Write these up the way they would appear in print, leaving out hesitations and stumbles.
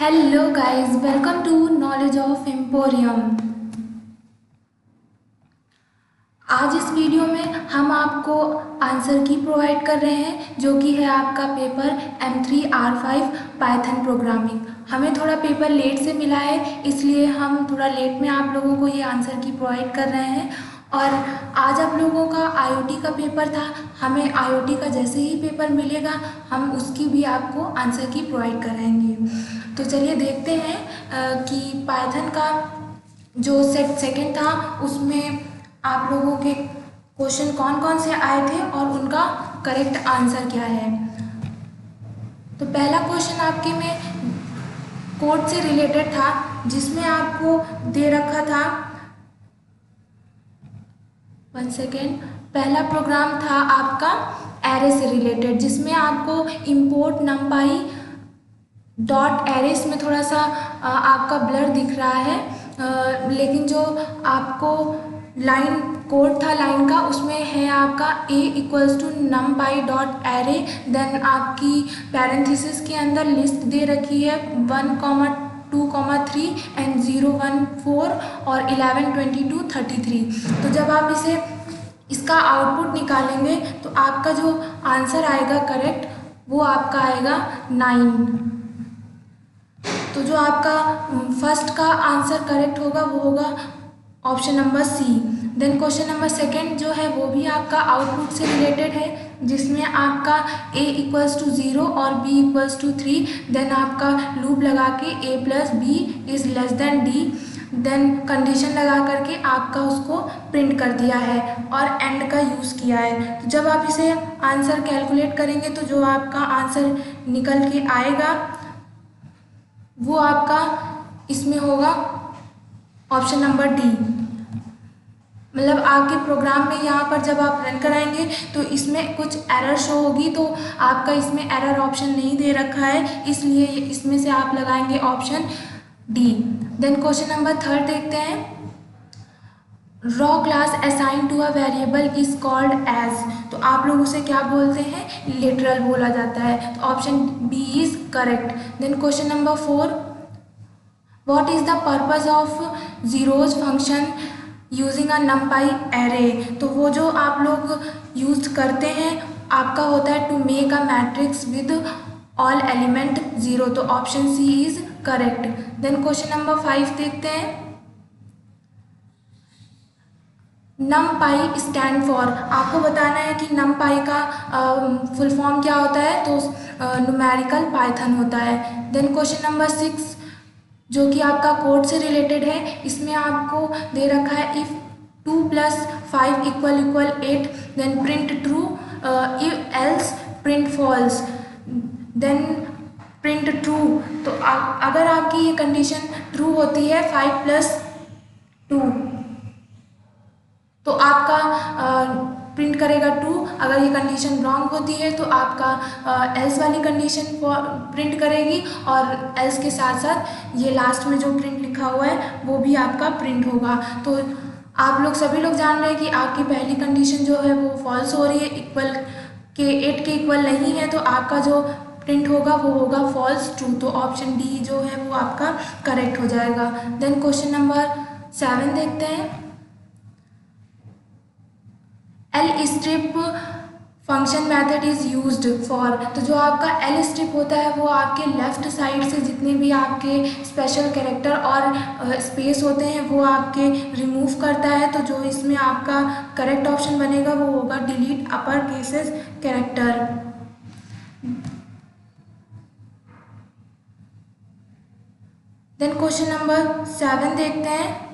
Hello guys, welcome to knowledge of emporium. आज इस video में हम आपको आंसर की प्रोवाइड कर रहे हैं जो कि है आपका पेपर M3R5 पाइथन प्रोग्रामिंग। हमें थोड़ा पेपर लेट से मिला है, इसलिए हम थोड़ा लेट में आप लोगों को ये आंसर की प्रोवाइड कर रहे हैं। और आज आप लोगों का IoT का पेपर था, हमें IoT का जैसे ही पेपर मिलेगा हम उसकी भी आपको आंसर की प्रोवाइड कराएंगे। तो चलिए देखते हैं कि पाइथन का जो सेकंड था उसमें आप लोगों के क्वेश्चन कौन कौन से आए थे और उनका करेक्ट आंसर क्या है। तो पहला क्वेश्चन आपके में कोड से रिलेटेड था, जिसमें आपको दे रखा था, 1 सेकेंड, पहला प्रोग्राम था आपका एरे से रिलेटेड, जिसमें आपको import numpy डॉट एरेस में थोड़ा सा आपका ब्लर दिख रहा है, लेकिन जो आपको लाइन कोड था लाइन का उसमें है आपका a equals to numpy dot array, then आपकी पैरेंथेसिस के अंदर लिस्ट दे रखी है 1, 2, 3 एंड 0, 1, 4 और 11, 22, 33। तो जब आप इसका आउटपुट निकालेंगे तो आपका जो आंसर आएगा करेक्ट वो आपका आएगा 9। तो जो आपका फर्स्ट का आंसर करेक्ट होगा वो होगा option number C. Then question number second जो है वो भी आपका आउटपुट से रिलेटेड है, जिसमें आपका a इक्वल्स टू 0 और b इक्वल्स टू 3, देन आपका लूप लगा के a plus B is less than d, then condition लगा करके आपका उसको प्रिंट कर दिया है और एंड का यूज़ किया है। तो जब आप इसे आंसर कैलकुलेट करेंगे तो जो आपका आंसर निकल के आएगा वो आपका इसमें होगा ऑप्शन नंबर डी। मतलब आपके प्रोग्राम में यहाँ पर जब आप रन कराएंगे तो इसमें कुछ एरर शो होगी, तो आपका इसमें एरर ऑप्शन नहीं दे रखा है, इसलिए इसमें से आप लगाएंगे option D. Then question number third देखते हैं, raw class assign to a variable is called as. तो आप लोग उसे क्या बोलते हैं? लिटरल बोला जाता है, तो option B is correct. Then question number 4, what is the purpose of zeros function using a numpy array. तो वो जो आप लोग यूज करते हैं आपका होता है to make a matrix with all element 0, तो option C is correct. Then question number 5 देखते हैं, NumPy स्टैंड फॉर। आपको बताना है कि NumPy का फुल फॉर्म क्या होता है, तो न्यूमेरिकल पाइथन होता है। देन क्वेश्चन नंबर 6 जो कि आपका कोड से रिलेटेड है, इसमें आपको दे रखा है if 2 + 5 = 8 then print true, if else print false, then print true. तो अगर आपकी ये कंडीशन ट्रू होती है 5 + 2 तो आपका प्रिंट करेगा ट्रू। अगर ये कंडीशन रॉन्ग होती है तो आपका एल्स वाली कंडीशन प्रिंट करेगी, और एल्स के साथ साथ ये लास्ट में जो प्रिंट लिखा हुआ है वो भी आपका प्रिंट होगा। तो आप लोग सभी लोग जान रहे हैं कि आपकी पहली कंडीशन जो है वो फॉल्स हो रही है, इक्वल के 8 के इक्वल नहीं है, तो आपका जो प्रिंट होगा वो होगा फॉल्स ट्रू, तो ऑप्शन डी जो है वो आपका करेक्ट हो जाएगा। देन क्वेश्चन नंबर 7 देखते हैं, L strip function method is used for. तो जो आपका एल स्ट्रिप होता है वो आपके लेफ्ट साइड से जितने भी आपके स्पेशल कैरेक्टर और स्पेस होते हैं वो आपके रिमूव करता है। तो जो इसमें आपका करेक्ट ऑप्शन बनेगा वो होगा delete upper cases character. Then question number 7 देखते हैं,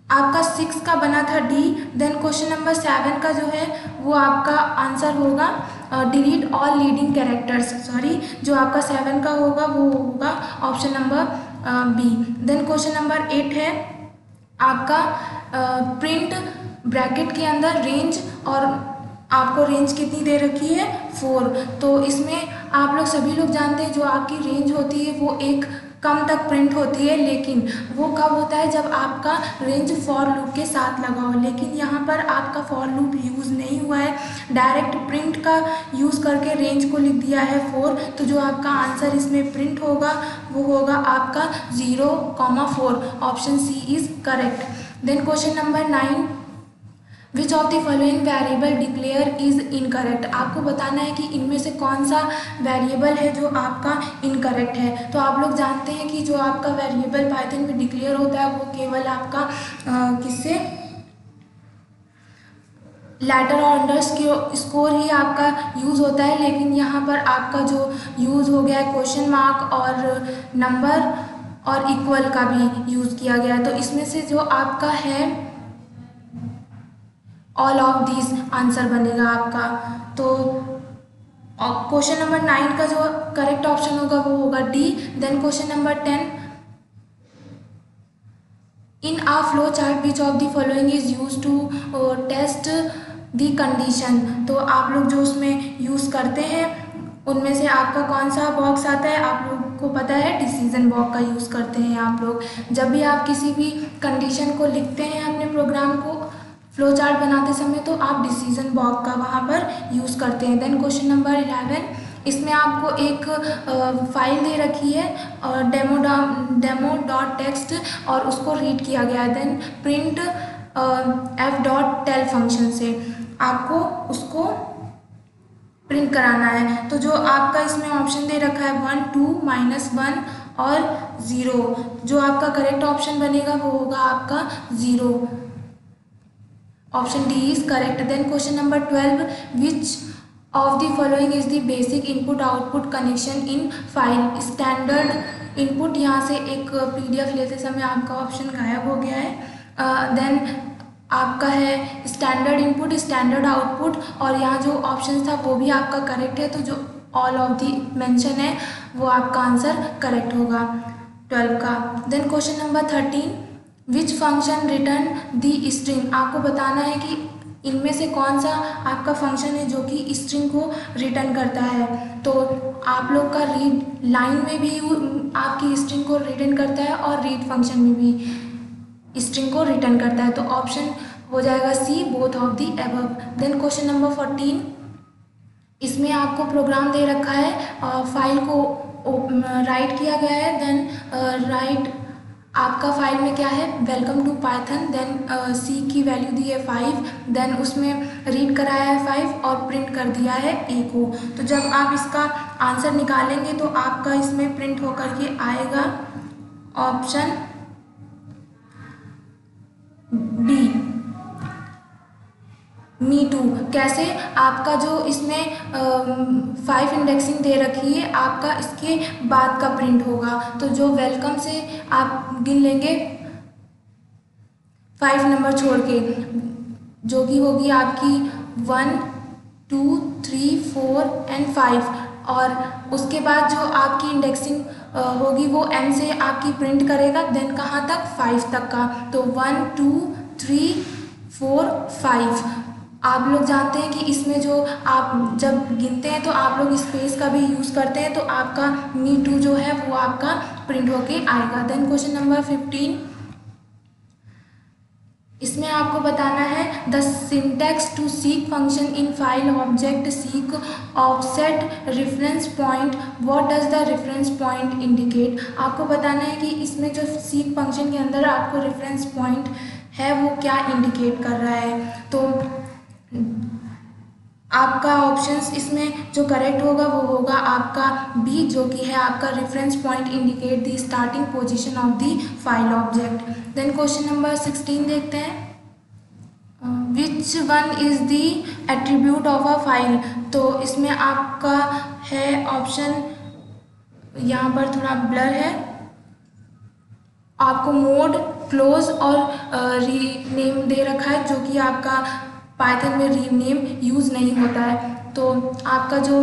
आपका 6 का बना था डी। देन क्वेश्चन नंबर 7 का जो है वो आपका आंसर होगा delete all leading characters, sorry, जो आपका 7 का होगा वो होगा option number B. Then question number 8 है आपका प्रिंट ब्रैकेट के अंदर रेंज, और आपको रेंज कितनी दे रखी है 4। तो इसमें आप लोग सभी लोग जानते हैं जो आपकी रेंज होती है वो एक कम तक प्रिंट होती है, लेकिन वो कब होता है जब आपका रेंज फॉर लूप के साथ लगा हो। लेकिन यहाँ पर आपका फॉर लूप यूज़ नहीं हुआ है, डायरेक्ट प्रिंट का यूज़ करके रेंज को लिख दिया है 4, तो जो आपका आंसर इसमें प्रिंट होगा वो होगा आपका 0,4। Option C is correct. Then question number 9, which of the following variable declare is incorrect. आपको बताना है कि इनमें से कौन सा वेरिएबल है जो आपका इनकरेक्ट है। तो आप लोग जानते हैं कि जो आपका वेरिएबल पाइथन में डिक्लेयर होता है वो केवल आपका किससे, लेटर और अंडरस्कोर ही आपका यूज़ होता है। लेकिन यहाँ पर आपका जो यूज़ हो गया है क्वेश्चन मार्क और नंबर और इक्वल का भी यूज़ किया गया है। तो इसमें से जो आपका है ऑल ऑफ दिस आंसर बनेगा आपका। तो क्वेश्चन नंबर 9 का जो करेक्ट ऑप्शन होगा वो होगा D. Then question number 10, in a flow chart which of the following is use to test the condition. तो आप लोग जो उसमें यूज़ करते हैं उनमें से आपका कौन सा बॉक्स आता है, आप लोग को पता है डिसीजन बॉक्स का यूज़ करते हैं आप लोग। जब भी आप किसी भी कंडीशन को लिखते हैं अपने प्रोग्राम को फ्लो चार्ट बनाते समय तो आप डिसीजन बॉक्स का वहाँ पर यूज़ करते हैं। देन क्वेश्चन नंबर 11, इसमें आपको एक फाइल दे रखी है और demo.txt और उसको रीड किया गया है। देन प्रिंट f.tell फंक्शन से आपको उसको प्रिंट कराना है। तो जो आपका इसमें ऑप्शन दे रखा है 1, 2, -1 और 0, जो आपका करेक्ट ऑप्शन बनेगा वो होगा आपका 0। Option D is correct. Then question number 12, which of the following is the basic input output connection in file standard input. यहाँ से एक PDF लेते समय आपका ऑप्शन गायब हो गया है। देन आपका है स्टैंडर्ड इनपुट, स्टैंडर्ड आउटपुट, और यहाँ जो ऑप्शन था वो भी आपका करेक्ट है। तो जो ऑल ऑफ दी मेंशन है वो आपका आंसर करेक्ट होगा 12 का। Then question number 13, which function return the string. आपको बताना है कि इनमें से कौन सा आपका फंक्शन है जो कि स्ट्रिंग को रिटर्न करता है। तो आप लोग का रीड लाइन में भी आपकी स्ट्रिंग को रिटर्न करता है और रीड फंक्शन में भी स्ट्रिंग को रिटर्न करता है। तो ऑप्शन हो जाएगा C, both of the above. Then question number 14, इसमें आपको प्रोग्राम दे रखा है, फाइल को राइट किया गया है। देन राइट आपका फाइल में क्या है, वेलकम टू पाइथन। देन सी की वैल्यू दी है 5, देन उसमें रीड कराया है 5 और प्रिंट कर दिया है ए को। तो जब आप इसका आंसर निकालेंगे तो आपका इसमें प्रिंट होकर के आएगा ऑप्शन डी, मी टू। कैसे, आपका जो इसमें 5 इंडेक्सिंग दे रखी है, आपका इसके बाद का प्रिंट होगा। तो जो वेलकम से आप गिन लेंगे 5 नंबर छोड़ के, जो कि होगी आपकी 1, 2, 3, 4 एंड 5, और उसके बाद जो आपकी इंडेक्सिंग होगी वो एम से आपकी प्रिंट करेगा। देन कहाँ तक, 5 तक का। तो 1, 2, 3, 4, 5। आप लोग जानते हैं कि इसमें जो आप जब गिनते हैं तो आप लोग स्पेस का भी यूज़ करते हैं, तो आपका मी टू जो है वो आपका प्रिंट होके आएगा। देन क्वेश्चन नंबर 15, इसमें आपको बताना है the syntax to seek function in file object seek offset reference point, what does the reference point indicate. आपको बताना है कि इसमें जो सीक फंक्शन के अंदर आपको रेफरेंस पॉइंट है वो क्या इंडिकेट कर रहा है। तो आपका ऑप्शंस इसमें जो करेक्ट होगा वो होगा आपका बी, जो कि है आपका reference point indicate the starting position of the file object. Then question number 16 देखते हैं, which one is the attribute of a file. तो इसमें आपका है ऑप्शन, यहाँ पर थोड़ा ब्लर है, आपको मोड, क्लोज और रीनेम दे रखा है, जो कि आपका पाइथन में रीनेम यूज़ नहीं होता है। तो आपका जो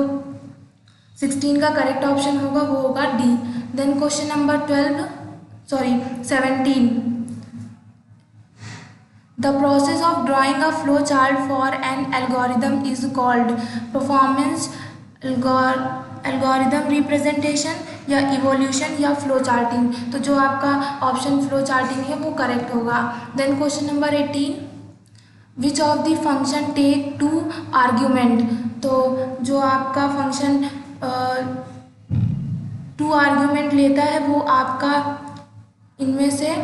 16 का करेक्ट ऑप्शन होगा वो होगा D. Then question number 17, the process of drawing a flow chart for an algorithm is called performance algorithm representation, या इवोल्यूशन या फ्लो चार्टिंग। तो जो आपका ऑप्शन फ्लो चार्टिंग है वो करेक्ट होगा। Then question number 18, which of the function take two argument. तो जो आपका फंक्शन टू आर्ग्यूमेंट लेता है वो आपका इनमें से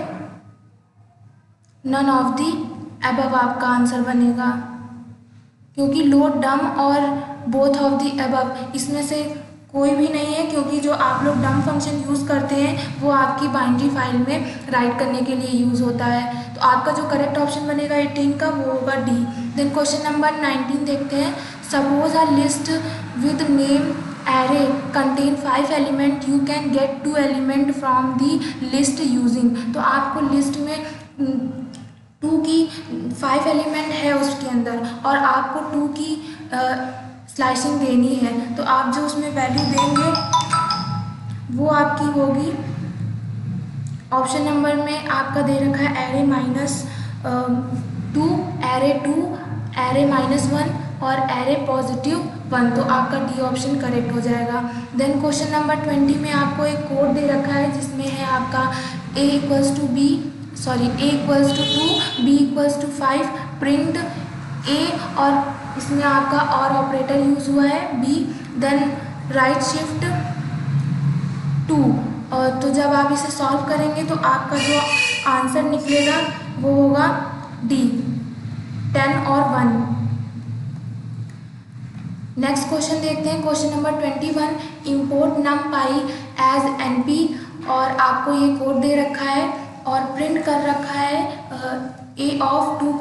नन ऑफ दी अबव आपका आंसर बनेगा, क्योंकि लोड डम और बोथ ऑफ दी अबव इसमें से कोई भी नहीं है, क्योंकि जो आप लोग डम फंक्शन यूज़ करते हैं वो आपकी बाइनरी फाइल में राइट करने के लिए यूज़ होता है। तो आपका जो करेक्ट ऑप्शन बनेगा 18 का वो होगा डी। देन क्वेश्चन नंबर 19 देखते हैं। Suppose a list with name array contain 5 element, you can get 2 element from the list using। तो आपको लिस्ट में 2 की 5 एलिमेंट है उसके अंदर और आपको 2 की स्लाइसिंग देनी है। तो आप जो उसमें वैल्यू देंगे वो आपकी होगी, ऑप्शन नंबर में आपका दे रखा है एरे -2, एरे 2, एरे -1 और एरे +1। तो आपका डी ऑप्शन करेक्ट हो जाएगा। देन क्वेश्चन नंबर 20 में आपको एक कोड दे रखा है जिसमें है आपका a = 2, b = 5, प्रिंट a और इसमें आपका और ऑपरेटर यूज़ हुआ है b, देन राइट शिफ्ट 2। तो जब आप इसे सॉल्व करेंगे तो आपका जो आंसर निकलेगा वो होगा डी, 10 और 1। नेक्स्ट क्वेश्चन देखते हैं, question number 21, import numpy as np। और आपको ये कोड दे रखा है और प्रिंट कर रखा है a of 2,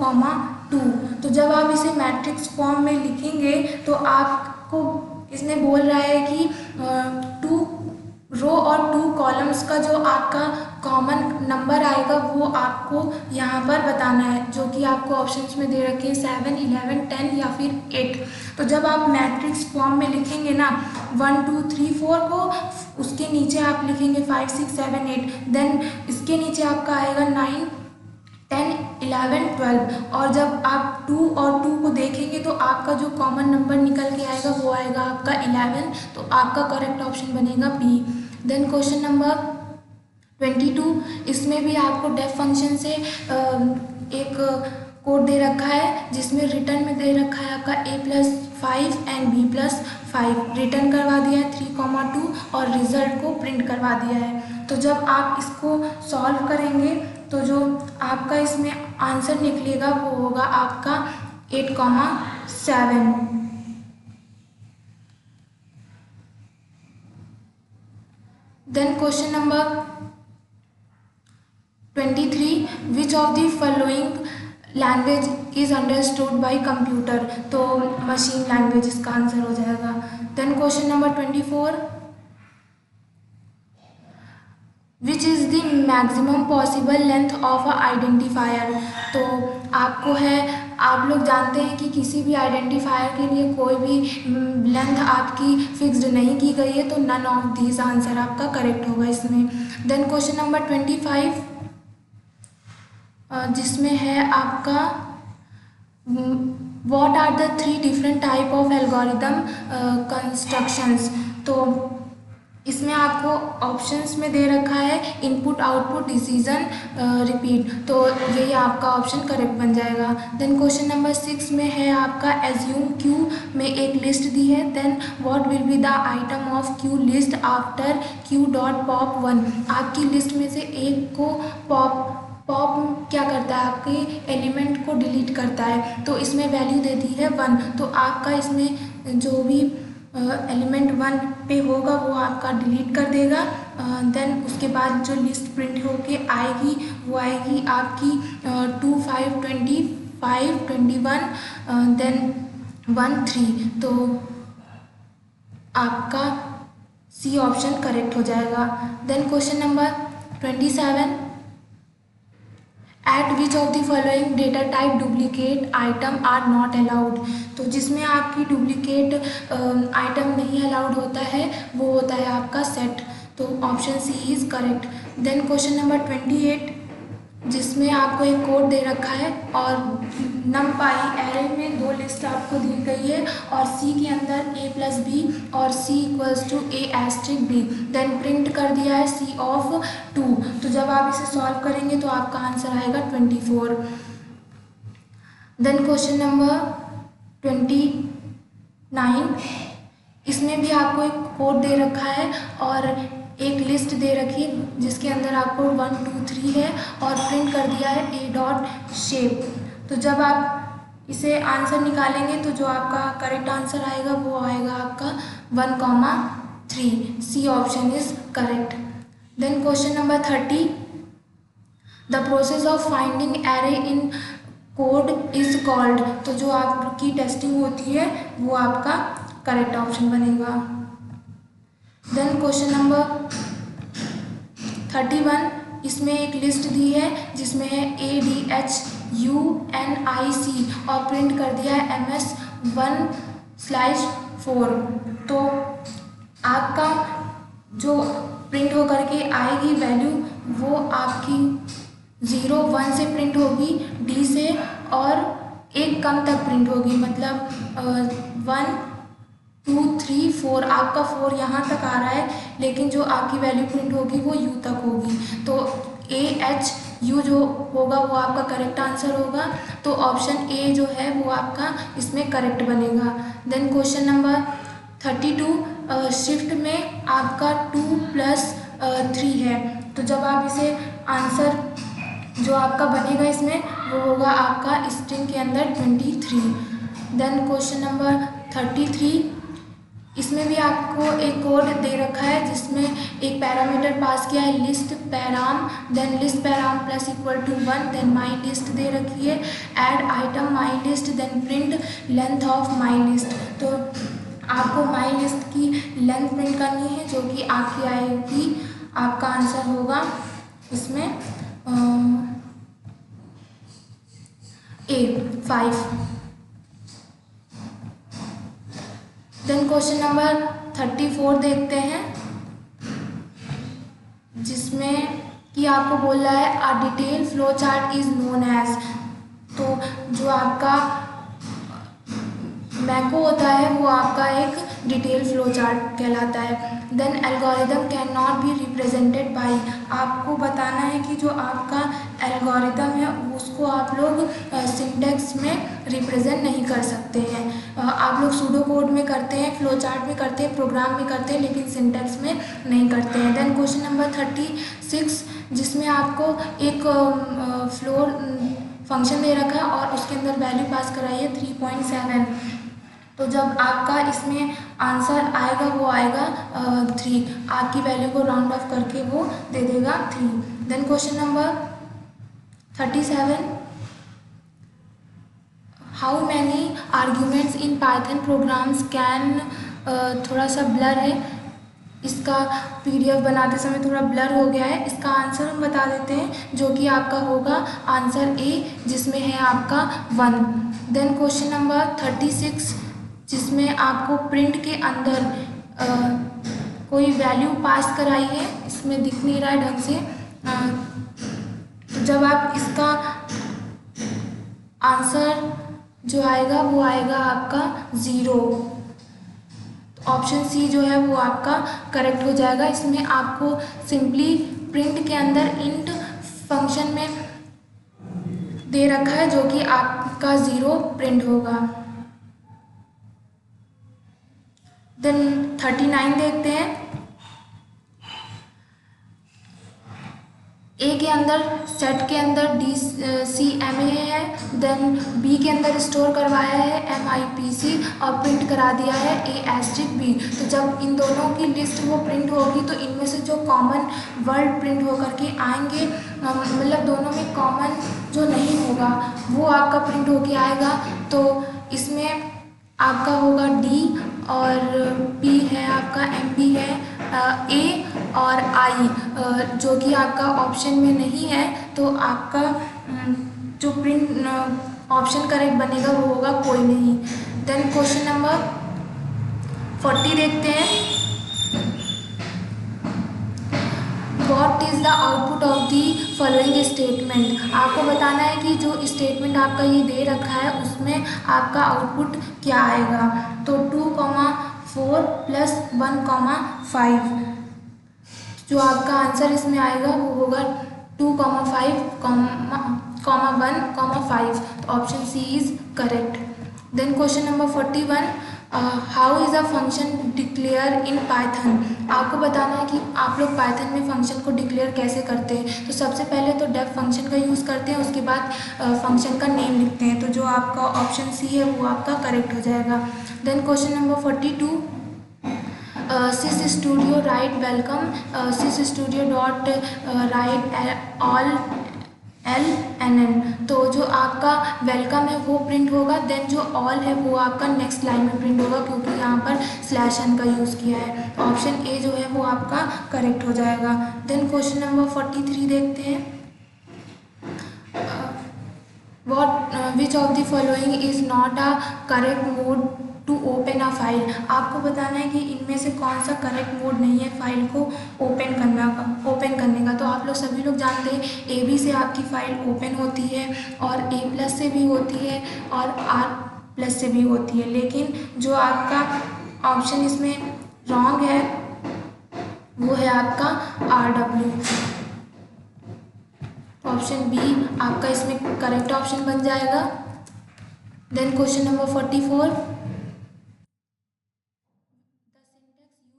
2। तो जब आप इसे मैट्रिक्स फॉर्म में लिखेंगे तो आपको इसमें बोल रहा है कि 2 रो और 2 कॉलम्स का जो आपका कॉमन नंबर आएगा वो आपको यहाँ पर बताना है, जो कि आपको ऑप्शंस में दे रखे हैं 7, 11, 10 या फिर 8। तो जब आप मैट्रिक्स फॉर्म में लिखेंगे ना 1, 2, 3, 4 को, उसके नीचे आप लिखेंगे 5, 6, 7, 8, देन इसके नीचे आपका आएगा 9, 10, 11, 12। और जब आप 2 और 2 को देखेंगे तो आपका जो कॉमन नंबर निकल के आएगा वो आएगा आपका 11। तो आपका करेक्ट ऑप्शन बनेगा बी। देन क्वेश्चन नंबर 22, इसमें भी आपको डेफ फंक्शन से एक कोड दे रखा है जिसमें रिटर्न में दे रखा है आपका a+5 एंड b+5। रिटर्न करवा दिया है 3, 2 और रिजल्ट को प्रिंट करवा दिया है। तो जब आप इसको सॉल्व करेंगे तो जो आपका इसमें आंसर निकलेगा वो होगा आपका 8, 7। Then question number 23, which of the following language is understood by computer. तो मशीन लैंग्वेज इसका आंसर हो जाएगा। Then question number 24, which is the maximum possible length of a identifier. तो आपको है, आप लोग जानते हैं कि किसी भी आइडेंटिफायर के लिए कोई भी लेंथ आपकी फिक्स्ड नहीं की गई है, तो नन ऑफ दीज आंसर आपका करेक्ट होगा इसमें। देन क्वेश्चन नंबर 25, जिसमें है आपका what are the 3 different type of algorithm constructions. तो इसमें आपको ऑप्शंस में दे रखा है इनपुट, आउटपुट, डिसीजन, रिपीट। तो यही आपका ऑप्शन करेक्ट बन जाएगा। देन क्वेश्चन नंबर 6 में है आपका एज्यूम क्यू में एक लिस्ट दी है, then what will be the item of q list after q dot pop 1। आपकी लिस्ट में से एक को पॉप क्या करता है, आपके एलिमेंट को डिलीट करता है, तो इसमें वैल्यू देती है 1। तो आपका इसमें जो भी एलिमेंट 1 पे होगा वो आपका डिलीट कर देगा। देन उसके बाद जो लिस्ट प्रिंट होके आएगी वो आएगी आपकी 2, 5, 25, 21, देन 1, 3। तो आपका सी ऑप्शन करेक्ट हो जाएगा। Then question number 27, at which of the following data type duplicate item are not allowed. तो जिसमें आपकी डुप्लीकेट आइटम नहीं अलाउड होता है वो होता है आपका सेट। तो option C is correct. Then question number 28, जिसमें आपको एक कोड दे रखा है और numpy एरे में दो लिस्ट आपको दी गई है और सी के अंदर a प्लस बी और c equals to a asterisk b, then print कर दिया है c ऑफ 2। तो जब आप इसे सॉल्व करेंगे तो आपका आंसर आएगा 24। देन क्वेश्चन नंबर 29, इसमें भी आपको एक कोड दे रखा है और एक लिस्ट दे रखी है जिसके अंदर आपको 1 2 3 है और प्रिंट कर दिया है a डॉट शेप। तो जब आप इसे आंसर निकालेंगे तो जो आपका करेक्ट आंसर आएगा वो आएगा आपका 1,3। C option is correct. Then question number 30, the process of finding array in code is called. तो जो आपकी टेस्टिंग होती है वो आपका करेक्ट ऑप्शन बनेगा। देन क्वेश्चन नंबर 31, इसमें एक लिस्ट दी है जिसमें है ADHUNIC और प्रिंट कर दिया है MS1/4। तो आपका जो प्रिंट होकर के आएगी वैल्यू वो आपकी 0 1 से प्रिंट होगी, D से, और एक कम तक प्रिंट होगी, मतलब 1 2 3 4, आपका 4 यहाँ तक आ रहा है लेकिन जो आपकी वैल्यू प्रिंट होगी वो U तक होगी। तो AHU जो होगा वो आपका करेक्ट आंसर होगा। तो ऑप्शन ए जो है वो आपका इसमें करेक्ट बनेगा। देन क्वेश्चन नंबर 32, शिफ्ट में आपका 2 + 3 है। तो जब आप इसे आंसर जो आपका बनेगा इसमें वो होगा आपका स्ट्रिंग के अंदर 23। देन क्वेश्चन नंबर 33, इसमें भी आपको एक कोड दे रखा है जिसमें एक पैरामीटर पास किया है list param, then list param plus equal to 1, then my list दे रखी है, add item my list, then print length of my list. तो आपको माई लिस्ट की लेंथ प्रिंट करनी है जो कि आपकी आएगी, आपका आंसर होगा इसमें A 5। देन क्वेश्चन नंबर 34 देखते हैं जिसमें कि आपको बोल रहा है a detail flow chart is known as. तो जो आपका मैको होता है वो आपका एक डिटेल फ्लो चार्ट कहलाता है। Then algorithm can not be represented by, आपको बताना है कि जो आपका एल्गोरिदम है उसको आप लोग सिंटेक्स में रिप्रेजेंट नहीं कर सकते हैं। आप लोग सूडो कोड में करते हैं, फ्लो चार्ट में करते हैं, प्रोग्राम में करते हैं, लेकिन सिंटेक्स में नहीं करते हैं। देन क्वेश्चन नंबर 36, जिसमें आपको एक फ्लोर फंक्शन दे रखा है और उसके अंदर वैल्यू पास कराई है 3.7। तो जब आपका इसमें आंसर आएगा वो आएगा 3, आपकी वैल्यू को राउंड ऑफ करके वो दे देगा 3। Then question number 37, how many arguments in Python programs can, थोड़ा सा ब्लर है, इसका PDF बनाते समय थोड़ा ब्लर हो गया है। इसका आंसर हम बता देते हैं जो कि आपका होगा आंसर A जिसमें है आपका 1। देन क्वेश्चन नंबर 36, जिसमें आपको प्रिंट के अंदर कोई वैल्यू पास कराई है, इसमें दिख नहीं रहा है ढंग से। तो जब आप इसका आंसर जो आएगा वो आएगा आपका 0। ऑप्शन सी जो है वो आपका करेक्ट हो जाएगा। इसमें आपको सिंपली प्रिंट के अंदर इंट फंक्शन में दे रखा है जो कि आपका 0 प्रिंट होगा। देन 39 देखते हैं, ए के अंदर सेट के अंदर DCMA है, देन बी के अंदर स्टोर करवाया है MIPC और प्रिंट करा दिया है A*B। तो जब इन दोनों की लिस्ट वो प्रिंट होगी तो इनमें से जो कॉमन वर्ड प्रिंट होकर के आएंगे, मतलब दोनों में कॉमन जो नहीं होगा वो आपका प्रिंट होके आएगा। तो इसमें आपका होगा D और P है आपका, MB है, A और I जो कि आपका ऑप्शन में नहीं है। तो आपका जो प्रिंट ऑप्शन करेक्ट बनेगा वो होगा कोई नहीं। देन क्वेश्चन नंबर 40 देखते हैं। What is the output of the following statement, आपको बताना है कि जो स्टेटमेंट आपका ये दे रखा है उसमें आपका आउटपुट क्या आएगा। तो 2,4 + 1,5, जो आपका आंसर इसमें आएगा वो होगा 2,5, 1,5। तो option C is correct. Then question number 41, how is a function declare in Python, आपको बताना है कि आप लोग पाइथन में फंक्शन को डिक्लेयर कैसे करते हैं। तो सबसे पहले तो डेफ फंक्शन का यूज़ करते हैं, उसके बाद फंक्शन का नेम लिखते हैं। तो जो आपका ऑप्शन सी है वो आपका करेक्ट हो जाएगा। Then question number 42, sys studio write welcome, sys studio dot write all LNN, तो जो आपका वेलकम है वो प्रिंट होगा। देन जो ऑल है वो आपका नेक्स्ट लाइन में प्रिंट होगा, क्योंकि यहाँ पर /n का यूज़ किया है। ऑप्शन ए जो है वो आपका करेक्ट हो जाएगा। देन क्वेश्चन नंबर 43 देखते हैं, which of the following is not a correct mode to open a file, आपको बताना है कि इनमें से कौन सा करेक्ट मोड नहीं है फाइल को ओपन करने का। तो आप लोग सभी लोग जानते हैं AB से आपकी फ़ाइल ओपन होती है, और A+ से भी होती है, और R+ से भी होती है। लेकिन जो आपका ऑप्शन इसमें रॉन्ग है वो है आपका RW। ऑप्शन बी आपका इसमें करेक्ट ऑप्शन बन जाएगा। Then question number 44,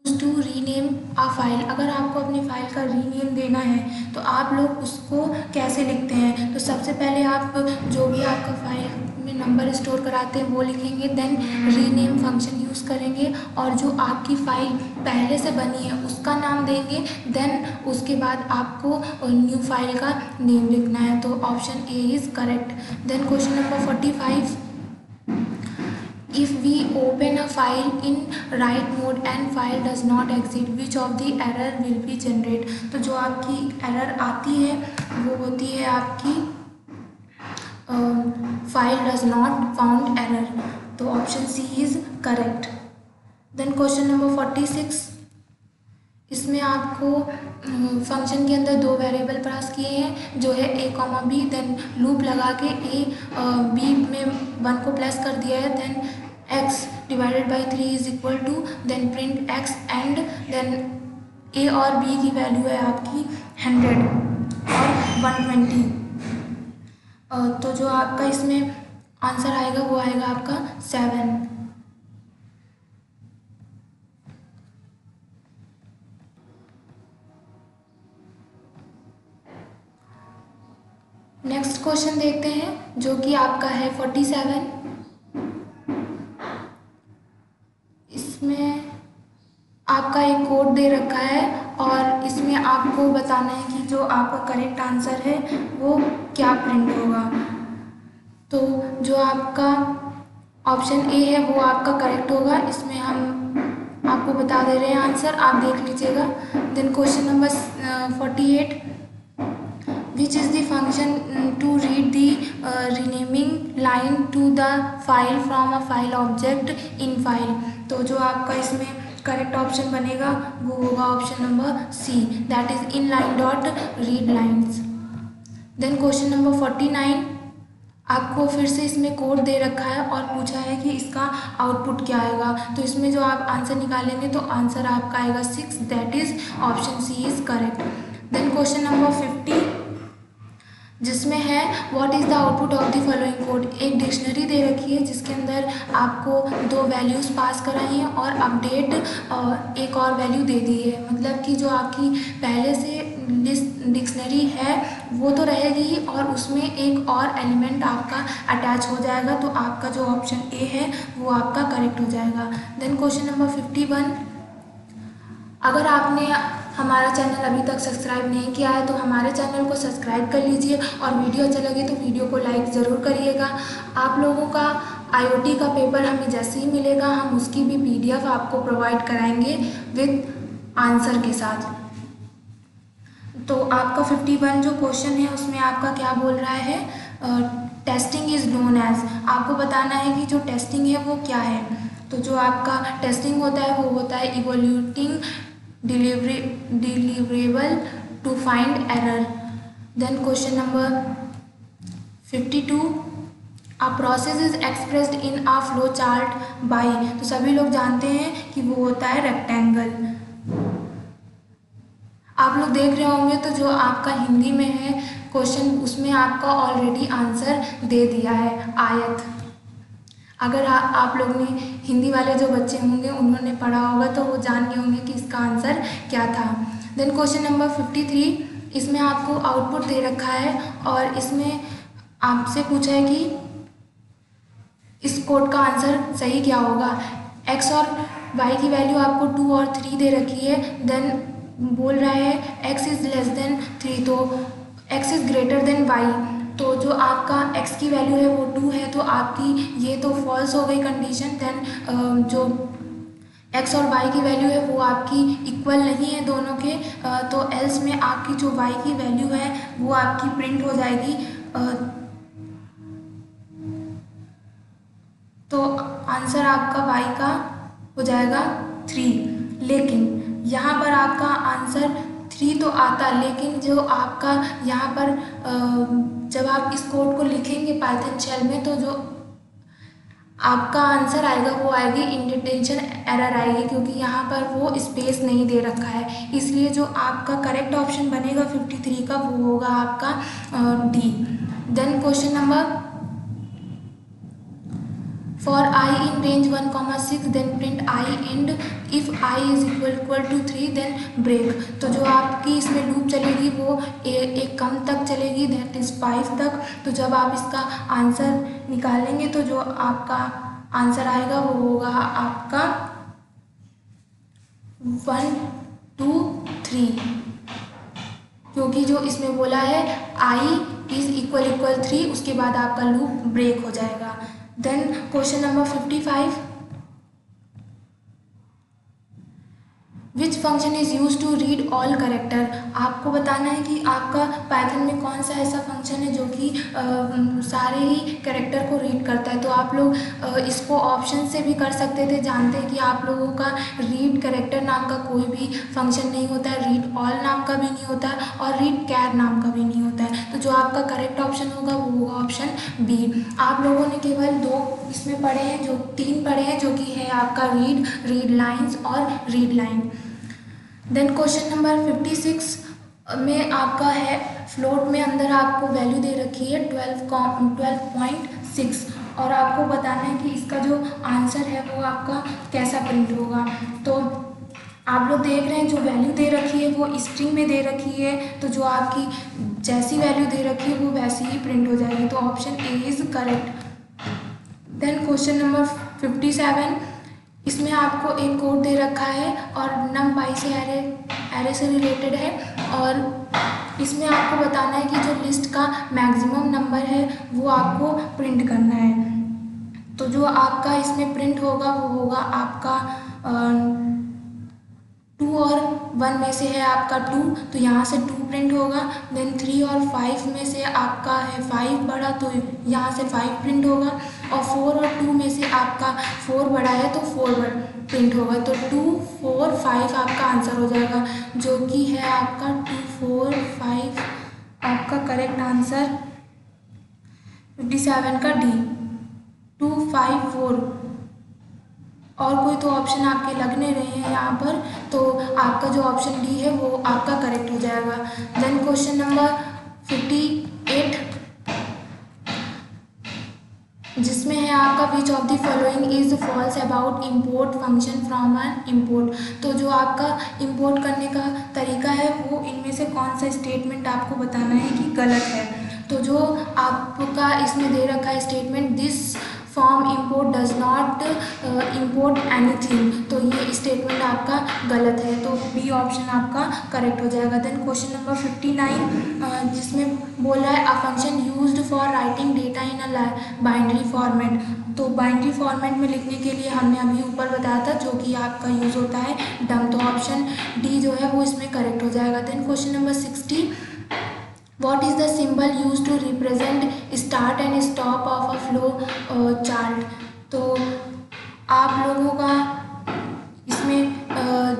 to rename a file, अगर आपको अपनी फाइल का रीनेम देना है तो आप लोग उसको कैसे लिखते हैं। तो सबसे पहले आप जो भी आपका फाइल में नंबर स्टोर कराते हैं वो लिखेंगे, देन रीनेम फंक्शन यूज़ करेंगे, और जो आपकी फ़ाइल पहले से बनी है उसका नाम देंगे। देन उसके बाद आपको न्यू फाइल का नेम लिखना है। तो option A is correct. Then question number 45, if we open a file in write mode and file does not exist, which of the error will be generate, तो जो आपकी एरर आती है वो होती है आपकी file does not found error. तो option C is correct. Then question number 46, इसमें आपको फंक्शन के अंदर दो वेरिएबल पास किए हैं, जो है A, B, देन लूप लगा के B में 1 को प्लस कर दिया है, then x / 3 = then print x, and then A और B की वैल्यू है आपकी 100 और 120। तो जो आपका इसमें आंसर आएगा वो आएगा आपका 7। नेक्स्ट क्वेश्चन देखते हैं जो कि आपका है 47। इसमें आपका एक कोड दे रखा है और इसमें आपको बताना है कि जो आपका करेक्ट आंसर है वो क्या प्रिंट होगा। तो जो आपका ऑप्शन ए है वो आपका करेक्ट होगा। इसमें हम आपको बता दे रहे हैं आंसर, आप देख लीजिएगा। Then question number 48, which is the function to read the renaming line to the file from a file object in file, तो जो आपका इसमें करेक्ट ऑप्शन बनेगा वो होगा option number C, that is in line dot read lines. Then question number 49, आपको फिर से इसमें कोड दे रखा है और पूछा है कि इसका आउटपुट क्या आएगा। तो इसमें जो आप आंसर निकालेंगे तो आंसर आपका आएगा 6, that is option C is correct. Then question number 50, जिसमें है what is the output of the following code, एक डिक्शनरी दे रखी है जिसके अंदर आपको 2 वैल्यूज़ पास कराई हैं और अपडेट एक और वैल्यू दे दी है। मतलब कि जो आपकी पहले से डिक्शनरी है वो तो रहेगी ही और उसमें एक और एलिमेंट आपका अटैच हो जाएगा। तो आपका जो ऑप्शन ए है वो आपका करेक्ट हो जाएगा। देन क्वेश्चन नंबर 51, अगर आपने हमारा चैनल अभी तक सब्सक्राइब नहीं किया है तो हमारे चैनल को सब्सक्राइब कर लीजिए और वीडियो अच्छा लगे तो वीडियो को लाइक ज़रूर करिएगा। आप लोगों का IoT का पेपर हमें जैसे ही मिलेगा हम उसकी भी PDF आपको प्रोवाइड कराएंगे विद आंसर के साथ। तो आपका 51 जो क्वेश्चन है उसमें आपका क्या बोल रहा है, टेस्टिंग इज़ नोन एज, आपको बताना है कि जो टेस्टिंग है वो क्या है। तो जो आपका टेस्टिंग होता है वो होता है इवोल्यूटिंग deliverable to find error. Then question number 52, a process is expressed in a flow chart by, तो सभी लोग जानते हैं कि वो होता है रेक्टेंगल। आप लोग देख रहे होंगे तो जो आपका हिंदी में है क्वेश्चन उसमें आपका ऑलरेडी आंसर दे दिया है आयत। अगर आप लोग ने हिंदी वाले जो बच्चे होंगे उन्होंने पढ़ा होगा तो वो जान गए होंगे कि इसका आंसर क्या था। देन क्वेश्चन नंबर 53, इसमें आपको आउटपुट दे रखा है और इसमें आपसे पूछा है कि इस कोड का आंसर सही क्या होगा। x और y की वैल्यू आपको 2 और 3 दे रखी है। देन बोल रहा है x इज़ लेस देन 3, तो x is greater then y, तो जो आपका x की वैल्यू है वो 2 है, तो आपकी ये तो फॉल्स हो गई कंडीशन। देन जो x और y की वैल्यू है वो आपकी इक्वल नहीं है दोनों के, तो एल्स में आपकी जो y की वैल्यू है वो आपकी प्रिंट हो जाएगी। तो आंसर आपका y का हो जाएगा 3। लेकिन यहाँ पर आपका आंसर 3 तो आता, लेकिन जो आपका यहाँ पर जब आप इस कोड को लिखेंगे पाइथन शेल में तो जो आपका आंसर आएगा वो आएगी इंडेंटेशन एरर आएगी, क्योंकि यहाँ पर वो स्पेस नहीं दे रखा है। इसलिए जो आपका करेक्ट ऑप्शन बनेगा 53 का वो होगा आपका D. Then question number, for I in range 1,6 then print I and if I is equal to 3 then break। तो जो आपकी इसमें लूप चलेगी वो एक कम तक चलेगी, दैट इज़ 5 तक। तो जब आप इसका आंसर निकालेंगे तो जो आपका आंसर आएगा वो होगा आपका 1 2 3, क्योंकि जो इसमें बोला है I इज़ इक्वल 3, उसके बाद आपका लूप ब्रेक हो जाएगा। Then question number 55, which function is use to read all character. आपको बताना है कि आपका पाइथन में कौन सा ऐसा फंक्शन है जो कि सारे ही करेक्टर को रीड करता है। तो आप लोग इसको ऑप्शन से भी कर सकते थे। जानते हैं कि आप लोगों का रीड करेक्टर नाम का कोई भी फंक्शन नहीं होता है, रीड ऑल नाम का भी नहीं होता है और रीड कैर नाम का भी नहीं होता है। तो जो आपका करेक्ट ऑप्शन होगा वो होगा ऑप्शन बी। आप लोगों ने केवल 2 इसमें पढ़े हैं, जो 3 पढ़े हैं, जो कि है आपका रीड लाइन्स और read line. Then question number 56 में आपका है फ्लोट में अंदर आपको वैल्यू दे रखी है 12.6 और आपको बताना है कि इसका जो आंसर है वो आपका कैसा प्रिंट होगा। तो आप लोग देख रहे हैं जो वैल्यू दे रखी है वो स्ट्रिंग में दे रखी है, तो जो आपकी जैसी वैल्यू दे रखी है वो वैसी ही प्रिंट हो जाएगी। तो option A is correct. Then question number 57, इसमें आपको एक कोड दे रखा है और numpy से एरे से रिलेटेड है और इसमें आपको बताना है कि जो लिस्ट का मैक्सिमम नंबर है वो आपको प्रिंट करना है। तो जो आपका इसमें प्रिंट होगा वो होगा आपका 2 और 1 में से है आपका 2, तो यहाँ से 2 प्रिंट होगा। देन 3 और 5 में से आपका है 5 बड़ा, तो यहाँ से 5 प्रिंट होगा और 4 और 2 में से आपका 4 बड़ा है तो 4 प्रिंट होगा। तो 2 4 5 आपका आंसर हो जाएगा, जो कि है आपका 2 4 5 आपका करेक्ट आंसर 57 का डी 2 5 4। और कोई तो ऑप्शन आपके लग नहीं रहे हैं यहाँ पर, तो आपका जो ऑप्शन डी है वो आपका करेक्ट हो जाएगा। देन क्वेश्चन नंबर 58 जिसमें है आपका which of the following is false about import function from an import. तो जो आपका इंपोर्ट करने का तरीका है वो इनमें से कौन सा स्टेटमेंट आपको बताना है कि गलत है। तो जो आपका इसमें दे रखा है statement this form import does not import anything, तो ये स्टेटमेंट आपका गलत है, तो बी ऑप्शन आपका करेक्ट हो जाएगा। देन क्वेश्चन नंबर 59 जिसमें बोल रहा है a function used for writing data in a binary format. तो बाइनरी फॉर्मेट में लिखने के लिए हमने अभी ऊपर बताया था जो कि आपका यूज़ होता है डम, तो ऑप्शन डी जो है वो इसमें करेक्ट हो जाएगा। Then question number 60 What is the symbol used to represent start and stop of a flow chart। तो आप लोगों का इसमें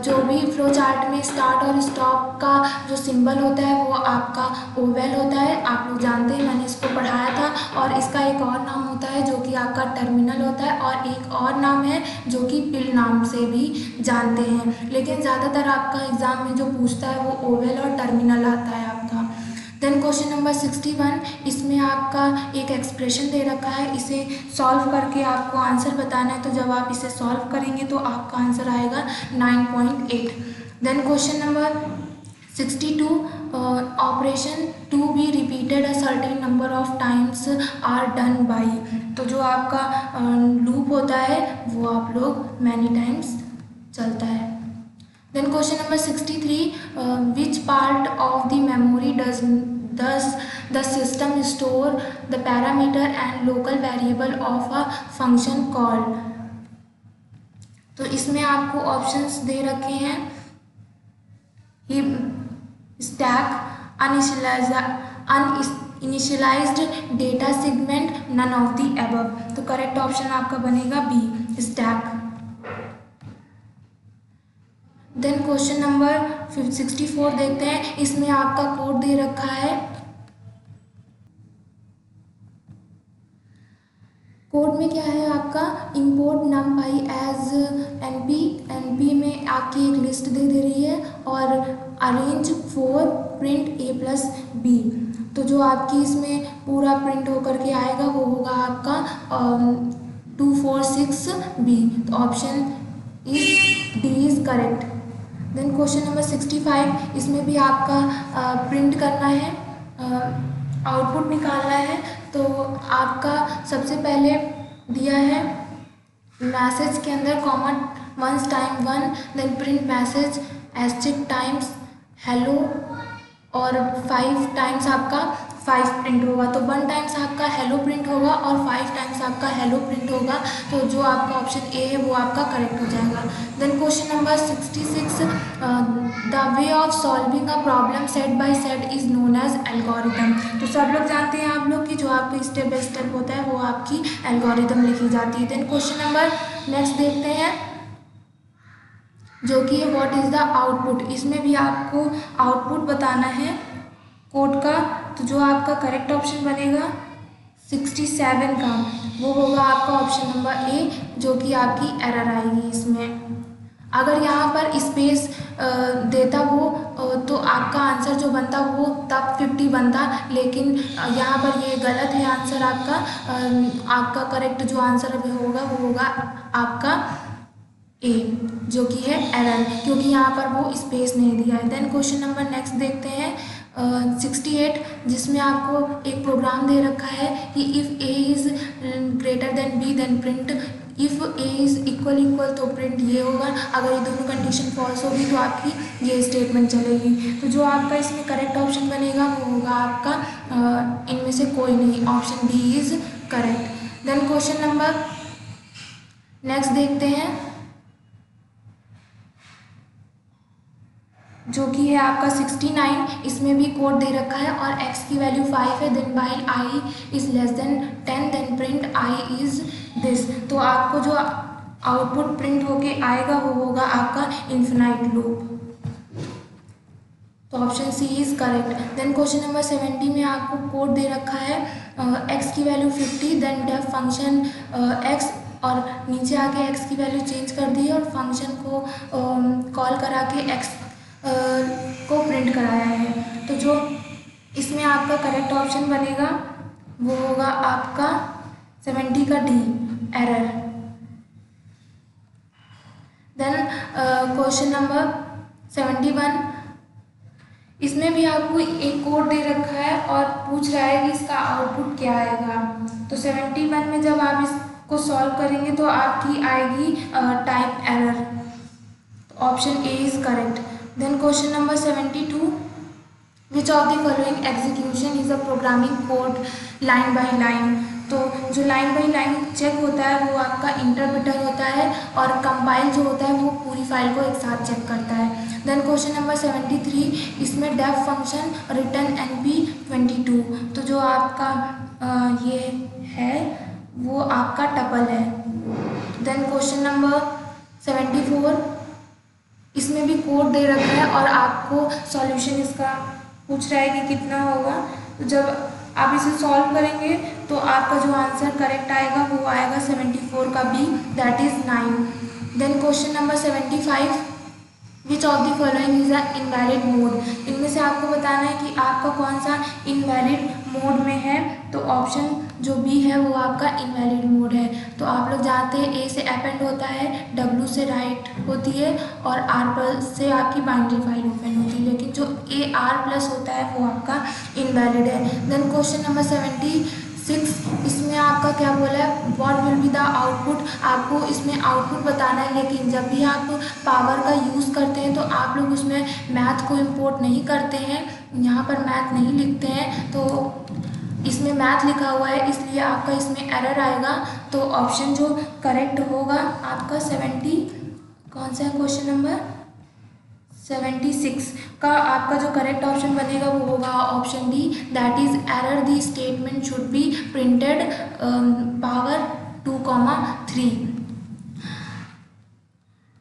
जो जो भी फ्लो चार्ट में स्टार्ट और स्टॉप का जो सिंबल होता है वो आपका ओवल होता है, आप लोग जानते हैं, मैंने इसको पढ़ाया था। और इसका एक और नाम होता है जो कि आपका टर्मिनल होता है, और एक और नाम है जो कि पिल नाम से भी जानते हैं, लेकिन ज़्यादातर आपका एग्ज़ाम में जो पूछता है वो ओवल और टर्मिनल आता है आपका। देन क्वेश्चन नंबर 61, इसमें आपका एक एक्सप्रेशन दे रखा है, इसे सॉल्व करके आपको आंसर बताना है। तो जब आप इसे सॉल्व करेंगे तो आपका आंसर आएगा 9.8। Then question number 62, operation to be repeated a certain number of times are done by. तो जो आपका लूप होता है वो आप लोग मैनी टाइम्स चलता है। Then question number 63, which part of the memory does the system store the parameter and local variable of a function called? तो इसमें आपको ऑप्शंस दे रखे हैं, stack, uninitialised, data segment, none of the above. तो correct option आपका बनेगा B, stack. Then question number 64 देखते हैं, इसमें आपका कोड दे रखा है। कोड में क्या है आपका, इंपोर्ट numpy एज एनपी में आपकी एक लिस्ट दे रही है, और arrange for print a plus B. तो जो आपकी इसमें पूरा प्रिंट होकर के आएगा वो होगा आपका 246B। तो option D is correct. Then question number 65, इसमें भी आपका प्रिंट करना है, आउटपुट निकालना है। तो आपका सबसे पहले दिया है मैसेज के अंदर comma once time 1, then print message asterisk times hello, और 5 टाइम्स आपका 5 प्रिंट होगा। तो 1 टाइम्स आपका हेलो प्रिंट होगा और 5 टाइम्स आपका हेलो प्रिंट होगा। तो जो आपका ऑप्शन ए है वो आपका करेक्ट हो जाएगा। Then question number 66, the way of solving a problem set by set is known as algorithm. तो सब लोग जानते हैं आप लोग कि जो आपका स्टेप बाय स्टेप होता है वो आपकी एल्गोरिथम लिखी जाती है। देन क्वेश्चन नंबर नेक्स्ट देखते हैं जो कि है व्हाट इज़ द आउटपुट। इसमें भी आपको आउटपुट बताना है कोड का। तो जो आपका करेक्ट ऑप्शन बनेगा 67 का वो होगा आपका ऑप्शन नंबर ए, जो कि आपकी एरर आएगी इसमें। अगर यहाँ पर स्पेस देता वो तो आपका आंसर जो बनता वो तब 50 बनता, लेकिन यहाँ पर ये गलत है आंसर आपका। आपका करेक्ट जो आंसर अभी होगा वो होगा आपका ए, जो कि है एरर, क्योंकि यहाँ पर वो स्पेस नहीं दिया है। देन क्वेश्चन नंबर नेक्स्ट देखते हैं 68, जिसमें आपको एक प्रोग्राम दे रखा है कि if A is greater than B then print, if A is equal तो प्रिंट ये होगा, अगर ये दोनों कंडीशन फॉल्स होगी तो आपकी ये स्टेटमेंट चलेगी। तो जो आपका इसमें करेक्ट ऑप्शन बनेगा वो होगा आपका इनमें से कोई नहीं, option B is correct. Then question number next देखते हैं जो कि है आपका 69। इसमें भी कोड दे रखा है और x की वैल्यू 5 है, then while i is less than 10 then print i is this. तो आपको जो आउटपुट प्रिंट होके आएगा वो होगा आपका इन्फिनाइट लूप। तो option C is correct. Then question number 70 में आपको कोड दे रखा है x की value 50, then def function x, और नीचे आके x की वैल्यू चेंज कर दी और फंक्शन को कॉल करा के x को प्रिंट कराया है। तो जो इसमें आपका करेक्ट ऑप्शन बनेगा वो होगा आपका 70 का D, error. Then question number 71, इसमें भी आपको एक कोड दे रखा है और पूछ रहा है कि इसका आउटपुट क्या आएगा। तो 71 में जब आप इसको सॉल्व करेंगे तो आपकी आएगी type error. Option A is correct. Then question number 72, which of the following execution is a programming code line by line। तो जो लाइन बाई लाइन चेक होता है वो आपका इंटरप्रेटर होता है, और कंपाइल जो होता है वो पूरी फाइल को एक साथ चेक करता है। देन क्वेश्चन नंबर 73, इसमें डेफ फंक्शन रिटर्न NP22। तो जो आपका ये है वो आपका टपल है। देन क्वेश्चन नंबर 74, इसमें भी कोड दे रखा है और आपको सॉल्यूशन इसका पूछ रहा है कि कितना होगा। तो जब आप इसे सॉल्व करेंगे तो आपका जो आंसर करेक्ट आएगा वो आएगा 74 का B, that is 9। Then question number 75, which of the following is a invalid mode. इनमें से आपको बताना है कि आपका कौन सा इनवैलिड मोड में है। तो ऑप्शन जो बी है वो आपका इनवैलिड मोड है। तो आप लोग जानते हैं ए से अपेंड होता है, डब्ल्यू से राइट होती है और आर प्लस से आपकी बाइनरी फाइल ओपन होती है, लेकिन जो ए आर प्लस होता है वो आपका इनवैलिड है। देन क्वेश्चन नंबर 76, इसमें आपका क्या बोला है, what will be the output. आपको इसमें आउटपुट बताना है, लेकिन जब भी आप पावर का यूज़ करते हैं तो आप लोग उसमें मैथ को इंपोर्ट नहीं करते हैं, यहाँ पर मैथ नहीं लिखते हैं, तो इसमें मैथ लिखा हुआ है इसलिए आपका इसमें एरर आएगा। तो ऑप्शन जो करेक्ट होगा आपका 70, कौन सा है क्वेश्चन नंबर 76 का आपका जो करेक्ट ऑप्शन बनेगा वो होगा option D, that is error the statement should be printed power 2,3।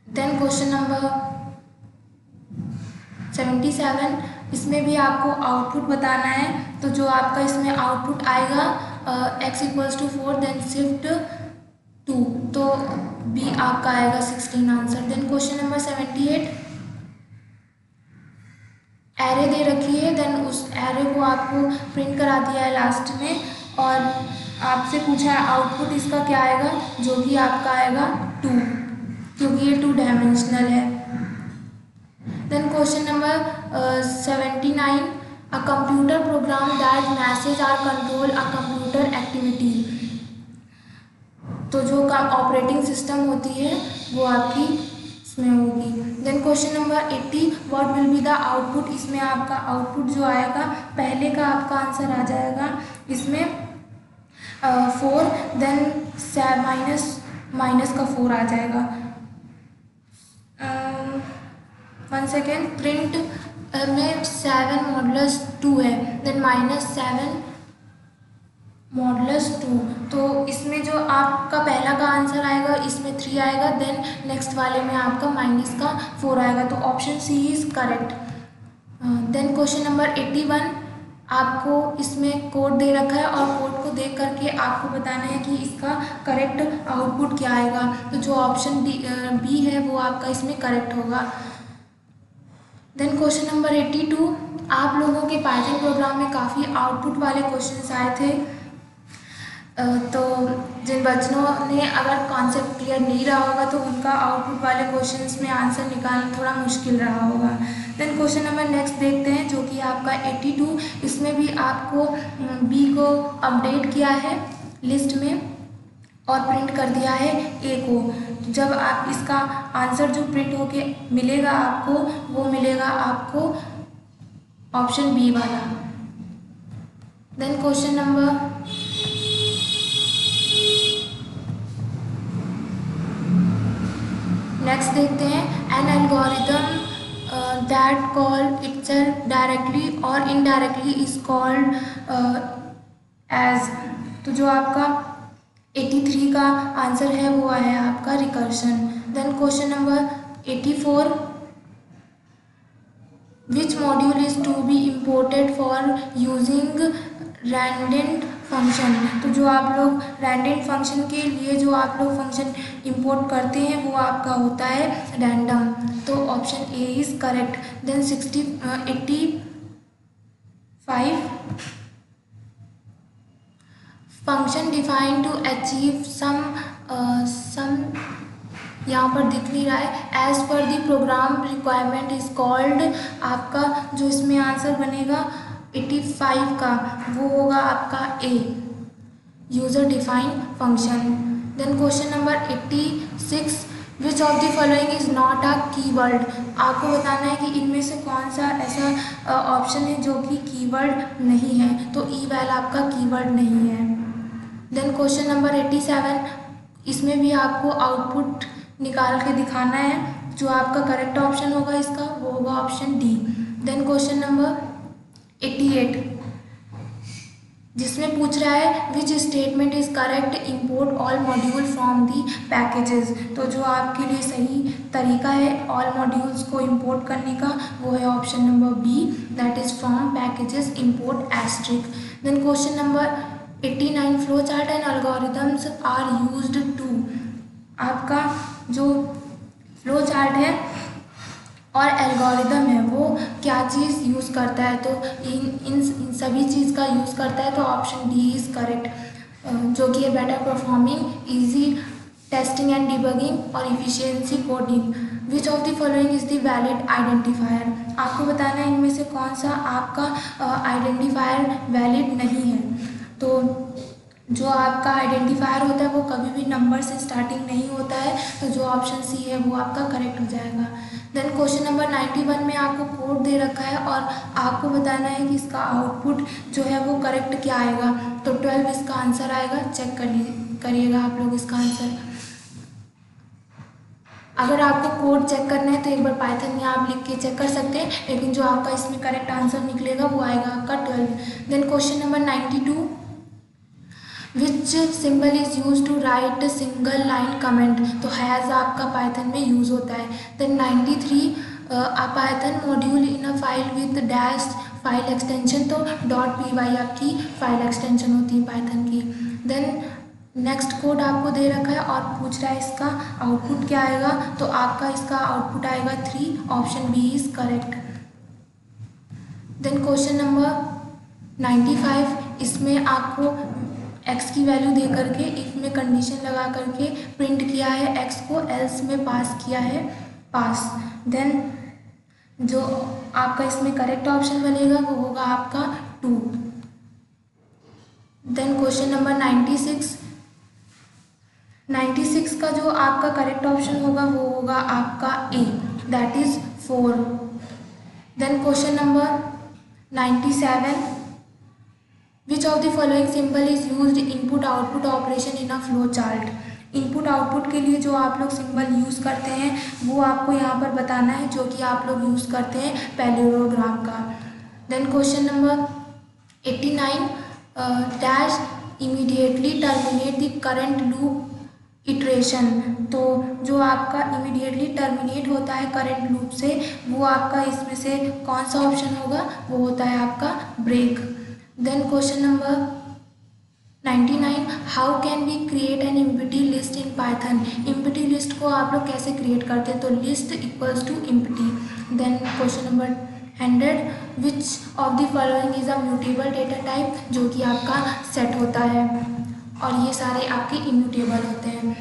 Then question number 77, इसमें भी आपको आउटपुट बताना है। तो जो आपका इसमें आउटपुट आएगा x = 4 देन शिफ्ट 2, तो बी आपका आएगा 16 answer. Then question number 78, array दे रखी है, देन उस एरे को आपको प्रिंट करा दिया है लास्ट में और आपसे पूछा है आउटपुट इसका क्या आएगा, जो कि आपका आएगा 2, क्योंकि ये 2 डायमेंशनल है। Then question number 79, a computer program that message are control a computer activity. तो जो का ऑपरेटिंग सिस्टम होती है वो आपकी इसमें होगी। Then question number 80, what will be the output. इसमें आपका आउटपुट जो आएगा पहले का आपका आंसर आ जाएगा इसमें 4, देन माइनस का 4 आ जाएगा। 1 सेकेंड, प्रिंट में 7 मॉडुलस 2 है, देन -7 मॉडुलस 2, तो इसमें जो आपका पहला का आंसर आएगा इसमें 3 आएगा, देन नेक्स्ट वाले में आपका माइनस का 4 आएगा, तो option C is correct. Then question number 81, आपको इसमें कोड दे रखा है और कोड को देख करके आपको बताना है कि इसका करेक्ट आउटपुट क्या आएगा। तो जो ऑप्शन बी है वो आपका इसमें करेक्ट होगा। देन क्वेश्चन नंबर 82, आप लोगों के पाइथन प्रोग्राम में काफ़ी आउटपुट वाले क्वेश्चंस आए थे, तो जिन बच्चों ने अगर कॉन्सेप्ट क्लियर नहीं रहा होगा तो उनका आउटपुट वाले क्वेश्चंस में आंसर निकालना थोड़ा मुश्किल रहा होगा। देन क्वेश्चन नंबर नेक्स्ट देखते हैं जो कि आपका 82, इसमें भी आपको बी को अपडेट किया है लिस्ट में और प्रिंट कर दिया है ए को। जब आप इसका आंसर जो प्रिंट होके मिलेगा आपको वो मिलेगा आपको ऑप्शन बी वाला। देन क्वेश्चन नंबर नेक्स्ट देखते हैं, an algorithm that call itself directly और इनडायरेक्टली इज कॉल्ड एज। तो जो आपका 83 का आंसर है वो है आपका recursion. Then question number 84, which module is to be imported for using randint function. तो जो आप लोग रैंडेंट फंक्शन के लिए जो आप लोग फंक्शन इंपोर्ट करते हैं वो आपका होता है रैंडम, तो option A is correct. Then 85, function defined to achieve some यहाँ पर दिख नहीं रहा है, as per the program requirement is called. आपका जो इसमें आंसर बनेगा 85 का वो होगा आपका A, user defined function. Then question number 86, which of the following is not a keyword. आपको बताना है कि इनमें से कौन सा ऐसा ऑप्शन है जो कि कीवर्ड नहीं है, तो ई वैल आपका कीवर्ड नहीं है। देन क्वेश्चन नंबर 87, इसमें भी आपको आउटपुट निकाल के दिखाना है, जो आपका करेक्ट ऑप्शन होगा इसका वो होगा option D. Then question number 88, जिसमें पूछ रहा है which statement is correct, import all module from the packages. तो जो आपके लिए सही तरीका है ऑल मॉड्यूल्स को इम्पोर्ट करने का वो है option number B, that is from packages import asterisk. Then question number 89, flow chart and algorithms are used to. आपका जो फ्लो चार्ट है और एल्गोरिदम है वो क्या चीज़ यूज़ करता है, तो इन सभी चीज़ का यूज़ करता है, तो ऑप्शन डी इज़ करेक्ट, जो कि है better performing, easy testing and debugging और efficiency coding. Which of the following is the valid identifier. आपको बताना है इनमें से कौन सा आपका आइडेंटिफायर वैलिड नहीं है। तो जो आपका आइडेंटिफायर होता है वो कभी भी नंबर से स्टार्टिंग नहीं होता है, तो जो ऑप्शन सी है वो आपका करेक्ट हो जाएगा। देन क्वेश्चन नंबर 91 में आपको कोड दे रखा है और आपको बताना है कि इसका आउटपुट जो है वो करेक्ट क्या आएगा, तो 12 इसका आंसर आएगा। चेक करिएगा आप लोग इसका आंसर। अगर आपको कोड चेक करना है तो एक बार पाइथन में आप लिख के चेक कर सकते हैं, लेकिन जो आपका इसमें करेक्ट आंसर निकलेगा वो आएगा आपका 12। Then question number 92, which symbol is use to write single line comment, तो हैज़ आपका पाइथन में यूज़ होता है। Then 93, Python module in a file with dash file extension, तो .py आपकी फाइल एक्सटेंशन होती है पाइथन की। देन नेक्स्ट कोड आपको दे रखा है और पूछ रहा है इसका आउटपुट क्या आएगा, तो आपका इसका आउटपुट आएगा 3, option B is correct. Then question number 95, इसमें आपको x की वैल्यू दे करके इफ में कंडीशन लगा करके प्रिंट किया है, x को एल्स में पास किया है, पास। देन जो आपका इसमें करेक्ट ऑप्शन बनेगा वो होगा आपका 2। देन क्वेश्चन नंबर 96 का जो आपका करेक्ट ऑप्शन होगा वो होगा आपका A, that is 4। Then question number 97, which of the following symbol is used input output operation in a flow chart. Input output के लिए जो आप लोग सिंबल यूज़ करते हैं वो आपको यहाँ पर बताना है, जो कि आप लोग यूज़ करते हैं पैरेललोग्राम का। Then question number 89, dash immediately terminate the current loop iteration, तो जो आपका इमीडिएटली टर्मिनेट होता है करंट लूप से वो आपका इसमें से कौन सा ऑप्शन होगा, वो होता है आपका break. Then question number 99, how can we create an empty list in Python. Empty list को आप लोग कैसे क्रिएट करते हैं, तो list equals to empty. Then question number 100, which of the following is a mutable data type, जो कि आपका सेट होता है और ये सारे आपके इम्यूटेबल होते हैं।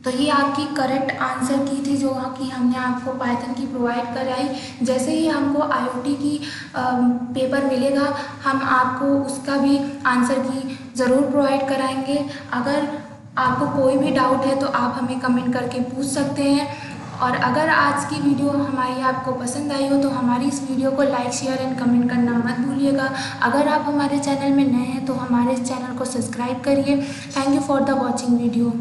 तो ये आपकी करेक्ट आंसर की थी जो कि हमने आपको पाइथन की प्रोवाइड कराई। जैसे ही हमको IoT की पेपर मिलेगा हम आपको उसका भी आंसर की ज़रूर प्रोवाइड कराएंगे। अगर आपको कोई भी डाउट है तो आप हमें कमेंट करके पूछ सकते हैं। और अगर आज की वीडियो हमारी आपको पसंद आई हो तो हमारी इस वीडियो को लाइक शेयर एंड कमेंट करना मत भूलिएगा। अगर आप हमारे चैनल में नए हैं तो हमारे चैनल को सब्सक्राइब करिए। Thank you for the watching video.